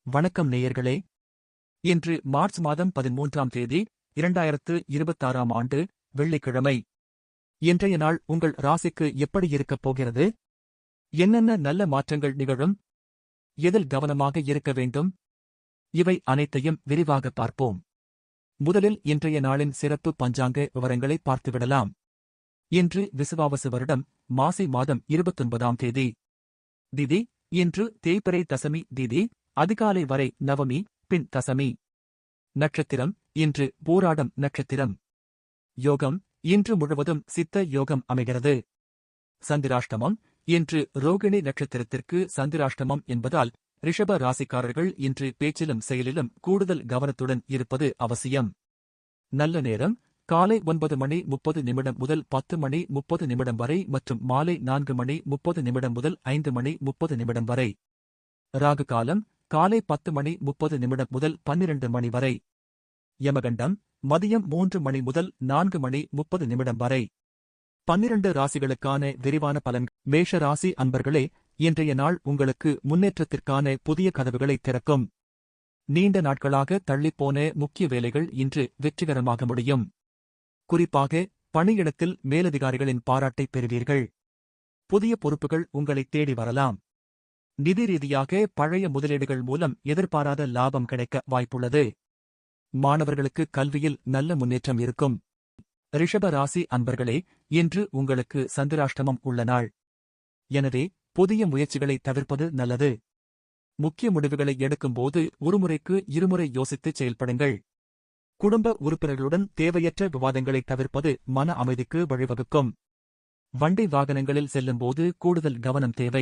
வணக்கம் நேயர்களே. இன்று மார்ச் மாதம் 13ஆம் தேதி 2026ஆம் ஆண்டு வெள்ளிக்கிழமை. இன்றைய நாள் உங்கள் ராசிக்கு எப்படி இருக்கப் போகிறது? என்னென்ன நல்ல மாற்றங்கள் நிகழும்? எதில் கவனமாக இருக்க வேண்டும்? இவை அனைத்தையும் விரிவாக பார்ப்போம். முதலில் இன்றைய நாளின் சிறப்பு பஞ்சாங்க விவரங்களை பார்த்துவிடலாம். இன்று விசுவாவசு வருடம் மாசி மாதம் 29ஆம் தேதி. திதி இன்று தேய்பிறை தசமி திதி. அதிகாலை வரை நவமி, பின் தசமி. நட்சத்திரம் இன்று பூராடம் நட்சத்திரம். யோகம் இன்று முழுவதும் சித்த யோகம் அமைகிறது. சந்திராஷ்டமம் இன்று ரோகிணி நட்சத்திரத்திற்கு சந்திராஷ்டமம் என்பதால் ரிஷப ராசிக்காரர்கள் இன்று பேச்சிலும் செயலிலும் கூடுதல் கவனத்துடன் இருப்பது அவசியம். நல்ல நேரம் காலை 9:30 முதல் 10:30 வரை மற்றும் மாலை 4:30 முதல் 5:30 வரை. ராகு காலம் காலை 10:30 முதல் 12 வரை. யமகண்டம் மதியம் 3 முதல் 4:30 வரை. 12 ராசிகளுக்கான விரிவான பலன். மேஷ ராசி அன்பர்களே, இன்றைய நாள் உங்களுக்கு முன்னேற்றத்திற்கான புதிய கதவுகளை திறக்கும். நீண்ட நாட்களாக தள்ளிப்போன முக்கிய வேலைகள் இன்று வெற்றிகரமாக முடியும். குறிப்பாக பணியிடத்தில் மேலதிகாரிகளின் பாராட்டை பெறுவீர்கள். புதிய பொறுப்புகள் உங்களை தேடி வரலாம். நிதி ரீதியாக பழைய முதலீடுகள் மூலம் எதிர்பாராத லாபம் கிடைக்க வாய்ப்புள்ளது. மாணவர்களுக்கு கல்வியில் நல்ல முன்னேற்றம் இருக்கும். ரிஷப ராசி அன்பர்களே, இன்று உங்களுக்கு சந்திராஷ்டமம் உள்ள நாள். எனவே புதிய முயற்சிகளை தவிர்ப்பது நல்லது. முக்கிய முடிவுகளை எடுக்கும்போது ஒருமுறைக்கு இருமுறை யோசித்து செயல்படுங்கள். குடும்ப உறுப்பினர்களுடன் தேவையற்ற விவாதங்களை தவிர்ப்பது மன அமைதிக்கு வழிவகுக்கும். வண்டி வாகனங்களில் செல்லும்போது கூடுதல் கவனம் தேவை.